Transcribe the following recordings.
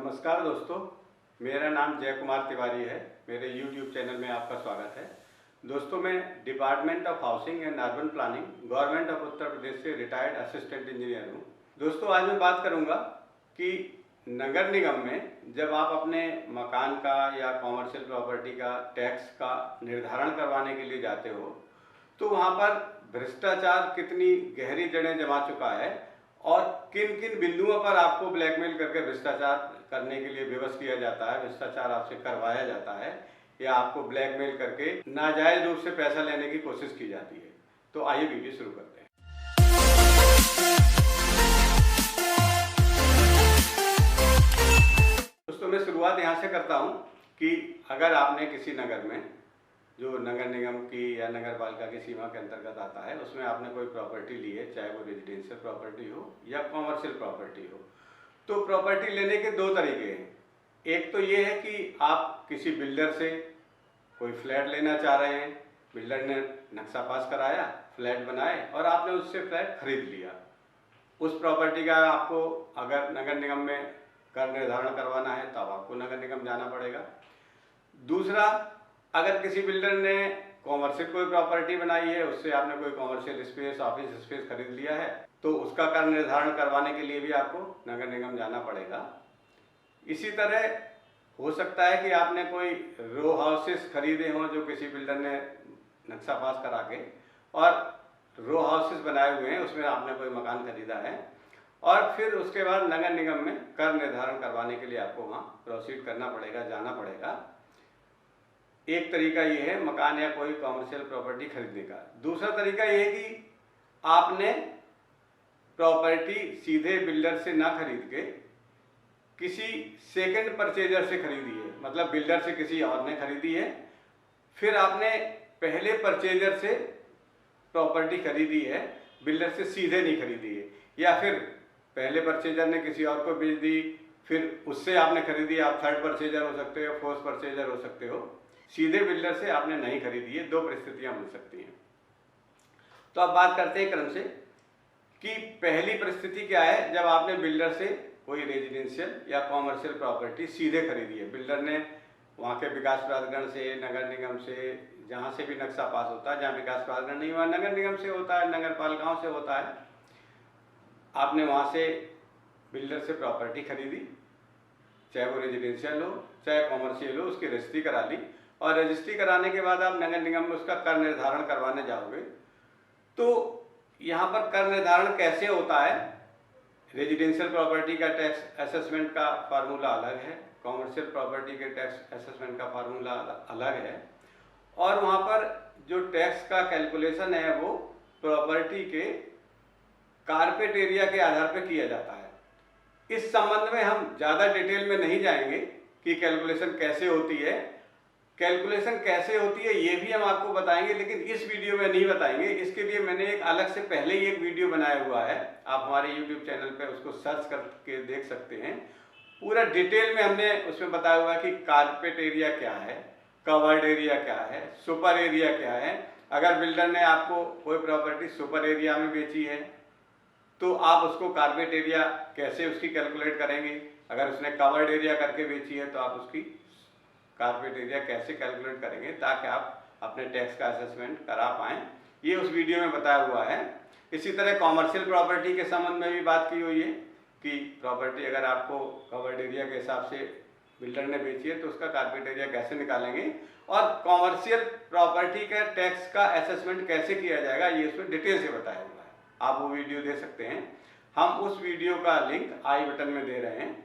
नमस्कार दोस्तों, मेरा नाम जय कुमार तिवारी है। मेरे YouTube चैनल में आपका स्वागत है। दोस्तों, मैं department of housing and urban planning, government of Uttar Pradesh से रिटायर्ड असिस्टेंट इंजीनियर हूँ। दोस्तों, आज मैं बात करूँगा कि नगर निगम में जब आप अपने मकान का या कॉमर्शियल प्रॉपर्टी का टैक्स का निर्धारण करवाने के लिए जाते हो, तो वहाँ पर भ्रष्टाचार कितनी गहरी जड़ें जमा चुका है और किन किन बिंदुओं पर आपको ब्लैकमेल करके भ्रष्टाचार करने के लिए विवश किया जाता है, भ्रष्टाचार आपसे करवाया जाता है या आपको ब्लैकमेल करके नाजायज रूप से पैसा लेने की कोशिश की जाती है। तो आइए वीडियो शुरू करते हैं। दोस्तों, मैं शुरुआत यहाँ से करता हूँ कि अगर आपने किसी नगर में, जो नगर निगम की या नगर पालिका की सीमा के अंतर्गत आता है, उसमें आपने कोई प्रॉपर्टी ली है, चाहे वो रेजिडेंशियल प्रॉपर्टी हो या कॉमर्शियल प्रॉपर्टी हो, तो प्रॉपर्टी लेने के दो तरीके हैं। एक तो ये है कि आप किसी बिल्डर से कोई फ्लैट लेना चाह रहे हैं, बिल्डर ने नक्शा पास कराया, फ्लैट बनाए और आपने उससे फ्लैट खरीद लिया। उस प्रॉपर्टी का आपको अगर नगर निगम में कर निर्धारण करवाना है तब आपको नगर निगम जाना पड़ेगा। दूसरा, अगर किसी बिल्डर ने कॉमर्शियल कोई प्रॉपर्टी बनाई है, उससे आपने कोई कॉमर्शियल स्पेस, ऑफिस स्पेस खरीद लिया है, तो उसका कर निर्धारण करवाने के लिए भी आपको नगर निगम जाना पड़ेगा। इसी तरह हो सकता है कि आपने कोई रो हाउसेस खरीदे हों जो किसी बिल्डर ने नक्शा पास करा के, और रो हाउसेस बनाए हुए हैं, उसमें आपने कोई मकान खरीदा है और फिर उसके बाद नगर निगम में कर निर्धारण करवाने के लिए आपको वहाँ प्रोसीड करना पड़ेगा, जाना पड़ेगा। एक तरीका ये है मकान या कोई कॉमर्शियल प्रॉपर्टी खरीदने का। दूसरा तरीका ये है कि आपने प्रॉपर्टी सीधे बिल्डर से ना खरीद के किसी सेकंड परचेजर से खरीदी है, मतलब बिल्डर से किसी और ने खरीदी है, फिर आपने पहले परचेजर से प्रॉपर्टी खरीदी है, बिल्डर से सीधे नहीं खरीदी है, या फिर पहले परचेजर ने किसी और को बेच दी, फिर उससे आपने खरीदी। आप थर्ड परचेजर हो सकते हो, फोर्थ परचेजर हो सकते हो, सीधे बिल्डर से आपने नहीं खरीदी है। दो परिस्थितियां मिल सकती हैं। तो अब बात करते हैं क्रम से कि पहली परिस्थिति क्या है। जब आपने बिल्डर से कोई रेजिडेंशियल या कॉमर्शियल प्रॉपर्टी सीधे खरीदी है, बिल्डर ने वहाँ के विकास प्राधिकरण से, नगर निगम से, जहाँ से भी नक्शा पास होता है, जहाँ विकास प्राधिकरण नहीं हुआ नगर निगम से होता है, नगर पालिकाओं से होता है, आपने वहाँ से बिल्डर से प्रॉपर्टी खरीदी, चाहे वो रेजिडेंशियल हो चाहे कॉमर्शियल हो, उसकी रजिस्ट्री करा ली और रजिस्ट्री कराने के बाद आप नगर निगम में उसका कर निर्धारण करवाने जाओगे। तो यहाँ पर कर निर्धारण कैसे होता है? रेजिडेंशियल प्रॉपर्टी का टैक्स असेसमेंट का फार्मूला अलग है, कॉमर्शियल प्रॉपर्टी के टैक्स असेसमेंट का फार्मूला अलग है, और वहाँ पर जो टैक्स का कैलकुलेशन है वो प्रॉपर्टी के कारपेट एरिया के आधार पर किया जाता है। इस संबंध में हम ज़्यादा डिटेल में नहीं जाएंगे कि कैलकुलेशन कैसे होती है। कैलकुलेशन कैसे होती है ये भी हम आपको बताएंगे, लेकिन इस वीडियो में नहीं बताएंगे। इसके लिए मैंने एक अलग से पहले ही एक वीडियो बनाया हुआ है, आप हमारे YouTube चैनल पे उसको सर्च करके देख सकते हैं। पूरा डिटेल में हमने उसमें बताया हुआ है कि कारपेट एरिया क्या है, कवर्ड एरिया क्या है, सुपर एरिया क्या है। अगर बिल्डर ने आपको कोई प्रॉपर्टी सुपर एरिया में बेची है तो आप उसको कारपेट एरिया कैसे उसकी कैलकुलेट करेंगे, अगर उसने कवर्ड एरिया करके बेची है तो आप उसकी कारपेट एरिया कैसे कैलकुलेट करेंगे, ताकि आप अपने टैक्स का असेसमेंट करा पाएँ, ये उस वीडियो में बताया हुआ है। इसी तरह कॉमर्शियल प्रॉपर्टी के संबंध में भी बात की हुई है कि प्रॉपर्टी अगर आपको कवर्ड एरिया के हिसाब से बिल्डर ने बेची है तो उसका कारपेट एरिया कैसे निकालेंगे, और कॉमर्शियल प्रॉपर्टी का टैक्स का असेसमेंट कैसे किया जाएगा, ये उसमें डिटेल से बताया हुआ है। आप वो वीडियो दे सकते हैं, हम उस वीडियो का लिंक आई बटन में दे रहे हैं।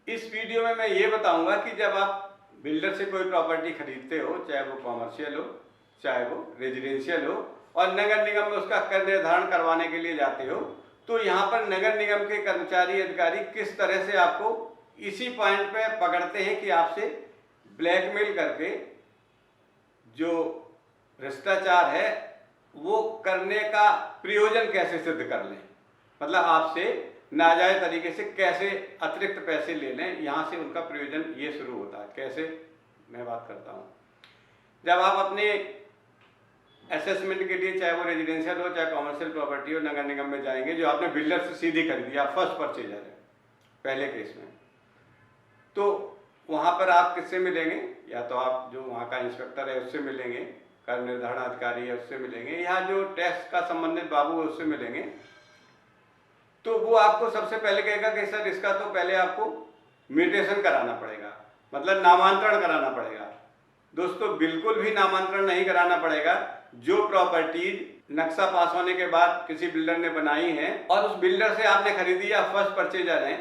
इस वीडियो में मैं ये बताऊंगा कि जब आप बिल्डर से कोई प्रॉपर्टी खरीदते हो, चाहे वो कॉमर्शियल हो चाहे वो रेजिडेंशियल हो, और नगर निगम में उसका कर निर्धारण करवाने के लिए जाते हो, तो यहाँ पर नगर निगम के कर्मचारी अधिकारी किस तरह से आपको इसी पॉइंट पे पकड़ते हैं कि आपसे ब्लैकमेल करके जो भ्रष्टाचार है वो करने का प्रयोजन कैसे सिद्ध कर लें, मतलब आपसे नाजायज तरीके से कैसे अतिरिक्त पैसे ले लें, यहाँ से उनका प्रयोजन ये शुरू होता है। कैसे, मैं बात करता हूँ। जब आप अपने असेसमेंट के लिए, चाहे वो रेजिडेंशियल हो चाहे कॉमर्शियल प्रॉपर्टी हो, नगर निगम में जाएंगे, जो आपने बिल्डर से सीधी खरीदी, आप फर्स्ट परचेजर है, पहले केस में। तो वहाँ पर आप किससे मिलेंगे, या तो आप जो वहाँ का इंस्पेक्टर है उससे मिलेंगे, कर निर्धारण अधिकारी है उससे मिलेंगे, या जो टैक्स का संबंधित बाबू है उससे मिलेंगे। तो वो आपको सबसे पहले कहेगा कि सर इसका तो पहले आपको म्यूटेशन कराना पड़ेगा, मतलब नामांतरण कराना पड़ेगा। दोस्तों बिल्कुल भी नामांतरण नहीं कराना पड़ेगा। जो प्रॉपर्टीज नक्शा पास होने के बाद किसी बिल्डर ने बनाई है और उस बिल्डर से आपने खरीदी या फर्स्ट परचेजर है,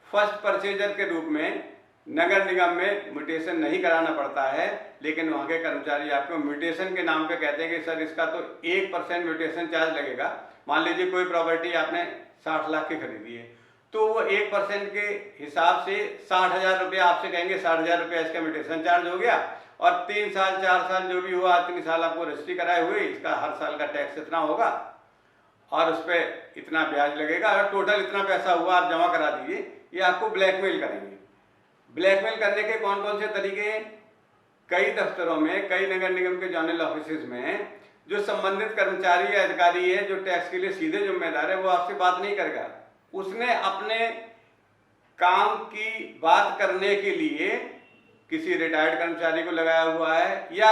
फर्स्ट परचेजर के रूप में नगर निगम में म्यूटेशन नहीं कराना पड़ता है, लेकिन वहाँ के कर्मचारी आपको म्यूटेशन के नाम पे कहते हैं कि सर इसका तो 1% म्यूटेशन चार्ज लगेगा। मान लीजिए कोई प्रॉपर्टी आपने 60 लाख की खरीदी है, तो वो 1% के हिसाब से 60,000 रुपया आपसे कहेंगे, 60,000 रुपया इसका म्यूटेशन चार्ज हो गया, और 3 साल 4 साल जो भी हुआ, 3 साल आपको रजिस्ट्री कराए हुए, इसका हर साल का टैक्स इतना होगा और उस पर इतना ब्याज लगेगा, और टोटल इतना पैसा हुआ आप जमा करा दीजिए। ये आपको ब्लैकमेल करेंगे। ब्लैकमेल करने के कौन कौन से तरीके हैं? कई दफ्तरों में, कई नगर निगम के जोनल ऑफिस में जो संबंधित कर्मचारी या अधिकारी है जो टैक्स के लिए सीधे जिम्मेदार है, वो आपसे बात नहीं करेगा। उसने अपने काम की बात करने के लिए किसी रिटायर्ड कर्मचारी को लगाया हुआ है, या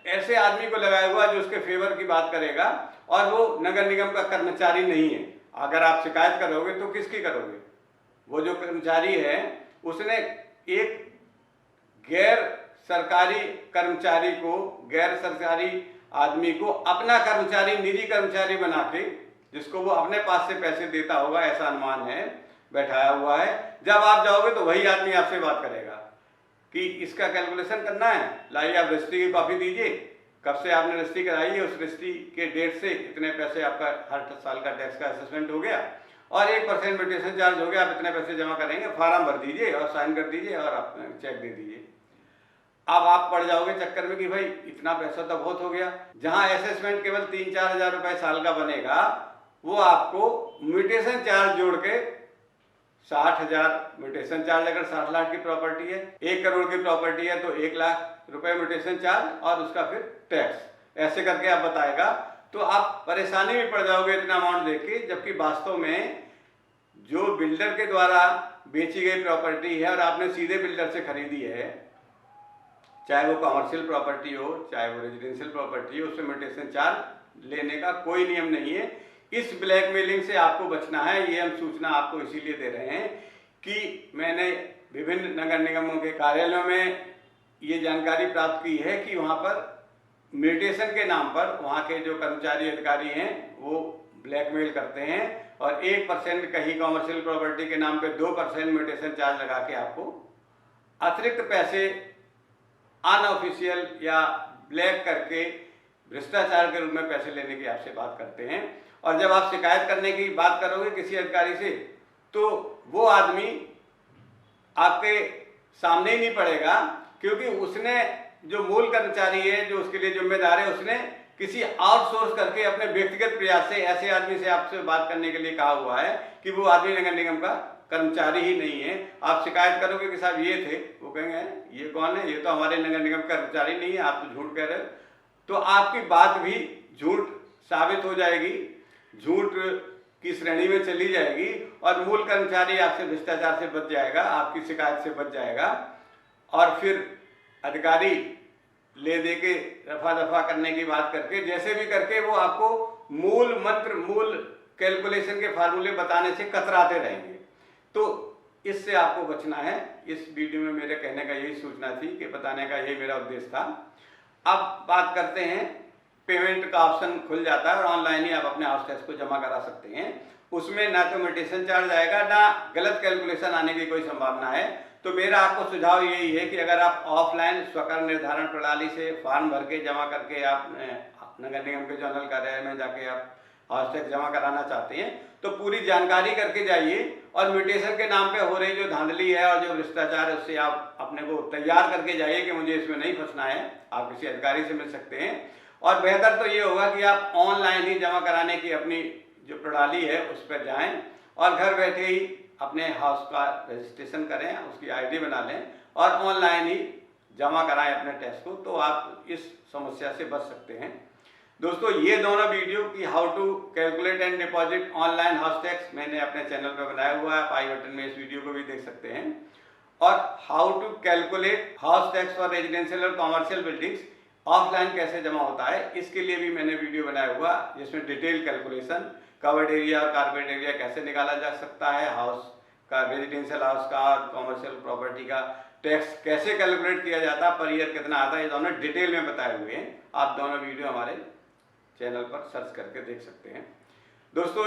ऐसे आदमी को लगाया हुआ है जो उसके फेवर की बात करेगा, और वो नगर निगम का कर्मचारी नहीं है। अगर आप शिकायत करोगे तो किसकी करोगे? वो जो कर्मचारी है उसने एक गैर सरकारी कर्मचारी को, गैर सरकारी आदमी को अपना कर्मचारी, निजी कर्मचारी बना के, जिसको वो अपने पास से पैसे देता होगा ऐसा अनुमान है, बैठाया हुआ है। जब आप जाओगे तो वही आदमी आपसे बात करेगा कि इसका कैलकुलेशन करना है, लाइए आप रजिस्ट्री की कॉपी दीजिए, कब से आपने रजिस्ट्री कराई है, उस रजिस्ट्री के डेट से इतने पैसे आपका हर साल का टैक्स का असेसमेंट हो गया और 1% म्यूटेशन चार्ज हो गया, आप इतने पैसे जमा करेंगे, फॉर्म भर दीजिए और साइन कर दीजिए और आप चेक दे दीजिए। अब आप पड़ जाओगे चक्कर में कि भाई इतना पैसा तो बहुत हो गया। जहां असेसमेंट केवल 3-4 हजार रुपए साल का बनेगा, वो आपको म्यूटेशन चार्ज जोड़ के 60,000 म्यूटेशन चार्ज, अगर 60 लाख की प्रॉपर्टी है, 1 करोड़ की प्रॉपर्टी है तो 1 लाख रुपए म्यूटेशन चार्ज और उसका फिर टैक्स, ऐसे करके आप बताएगा। तो आप परेशानी में पड़ जाओगे इतना अमाउंट देख के, जबकि वास्तव में जो बिल्डर के द्वारा बेची गई प्रॉपर्टी है और आपने सीधे बिल्डर से खरीदी है, चाहे वो कमर्शियल प्रॉपर्टी हो चाहे वो रेजिडेंशियल प्रॉपर्टी हो, उसमें म्यूटेशन चार्ज लेने का कोई नियम नहीं है। इस ब्लैकमेलिंग से आपको बचना है। ये हम सूचना आपको इसीलिए दे रहे हैं कि मैंने विभिन्न नगर निगमों के कार्यालयों में ये जानकारी प्राप्त की है कि वहाँ पर म्यूटेशन के नाम पर वहाँ के जो कर्मचारी अधिकारी हैं वो ब्लैकमेल करते हैं और 1% कहीं कमर्शियल प्रॉपर्टी के नाम पे 2% म्यूटेशन चार्ज लगा के आपको अतिरिक्त पैसे अनऑफिशियल या ब्लैक करके भ्रष्टाचार के रूप में पैसे लेने की आपसे बात करते हैं। और जब आप शिकायत करने की बात करोगे किसी अधिकारी से, तो वो आदमी आपके सामने ही नहीं पड़ेगा, क्योंकि उसने जो मूल कर्मचारी है जो उसके लिए जिम्मेदार है, उसने किसी आउटसोर्स करके अपने व्यक्तिगत प्रयास से ऐसे आदमी से आपसे बात करने के लिए कहा हुआ है कि वो आदमी नगर निगम का कर्मचारी ही नहीं है। आप शिकायत करोगे कि साहब ये थे, वो कहेंगे ये कौन है, ये तो हमारे नगर निगम कर्मचारी नहीं है, आप तो झूठ कह रहे हो। तो आपकी बात भी झूठ साबित हो जाएगी, झूठ की श्रेणी में चली जाएगी और मूल कर्मचारी आपसे भ्रष्टाचार से बच जाएगा, आपकी शिकायत से बच जाएगा। और फिर अधिकारी ले दे के रफा दफा करने की बात करके जैसे भी करके वो आपको मूल मंत्र, मूल कैलकुलेशन के फार्मूले बताने से कतराते रहेंगे। तो इससे आपको बचना है। इस वीडियो में मेरे कहने का यही सूचना थी कि बताने का यही मेरा उद्देश्य था। अब बात करते हैं, पेमेंट का ऑप्शन खुल जाता है और ऑनलाइन ही आप अपने हाउस टैक्स को जमा करा सकते हैं। उसमें ना तो म्यूटेशन चार्ज आएगा, ना गलत कैलकुलेशन आने की कोई संभावना है। तो मेरा आपको सुझाव यही है कि अगर आप ऑफलाइन स्वकर निर्धारण प्रणाली से फॉर्म भर के जमा करके आप नगर निगम के जोनल कार्यालय में जाके आप हाउस टैक्स जमा कराना चाहते हैं तो पूरी जानकारी करके जाइए और म्यूटेशन के नाम पे हो रही जो धांधली है और जो भ्रष्टाचार है उससे आप अपने को तैयार करके जाइए कि मुझे इसमें नहीं फंसना है। आप किसी अधिकारी से मिल सकते हैं और बेहतर तो ये होगा कि आप ऑनलाइन ही जमा कराने की अपनी जो प्रणाली है उस पर जाएं और घर बैठे ही अपने हाउस का रजिस्ट्रेशन करें, उसकी आईडी बना लें और ऑनलाइन ही जमा कराएं अपने टैक्स को, तो आप इस समस्या से बच सकते हैं। दोस्तों ये दोनों वीडियो की how to calculate and deposit online house tax मैंने अपने चैनल पर बनाया हुआ है, आप आई बटन में इस वीडियो को भी देख सकते हैं। और how to calculate house tax for residential और कॉमर्शियल बिल्डिंग्स ऑफलाइन कैसे जमा होता है, इसके लिए भी मैंने वीडियो बनाया हुआ जिसमें डिटेल कैलकुलेशन, कवर्ड एरिया और कारपेट एरिया कैसे निकाला जा सकता है, हाउस का, रेजिडेंशियल हाउस का और कॉमर्शियल प्रॉपर्टी का टैक्स कैसे कैलकुलेट किया जाता है, पर ईयर कितना आता है, ये दोनों डिटेल में बताए हुए हैं। आप दोनों वीडियो हमारे चैनल पर सर्च करके देख सकते हैं। दोस्तों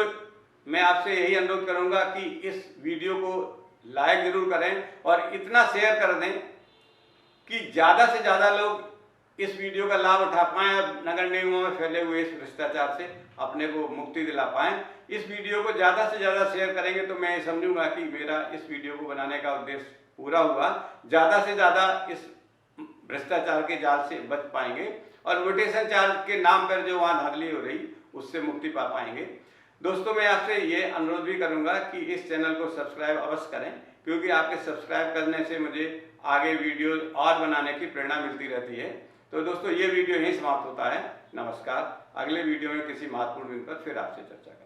मैं आपसे यही अनुरोध करूंगा कि इस वीडियो को लाइक जरूर करें और इतना शेयर कर दें कि ज़्यादा से ज़्यादा लोग इस वीडियो का लाभ उठा पाएं और नगर निगमों में फैले हुए इस भ्रष्टाचार से अपने को मुक्ति दिला पाएं। इस वीडियो को ज़्यादा से ज़्यादा शेयर करेंगे तो मैं समझूंगा कि मेरा इस वीडियो को बनाने का उद्देश्य पूरा हुआ। ज़्यादा से ज़्यादा इस भ्रष्टाचार के जाल से बच पाएंगे और म्यूटेशन चार्ज के नाम पर जो वहाँ धांधली हो रही उससे मुक्ति पा पाएंगे। दोस्तों मैं आपसे ये अनुरोध भी करूंगा कि इस चैनल को सब्सक्राइब अवश्य करें, क्योंकि आपके सब्सक्राइब करने से मुझे आगे वीडियो और बनाने की प्रेरणा मिलती रहती है। तो दोस्तों ये वीडियो यहीं समाप्त होता है। नमस्कार। अगले वीडियो में किसी महत्वपूर्ण विषय पर फिर आपसे चर्चा करें।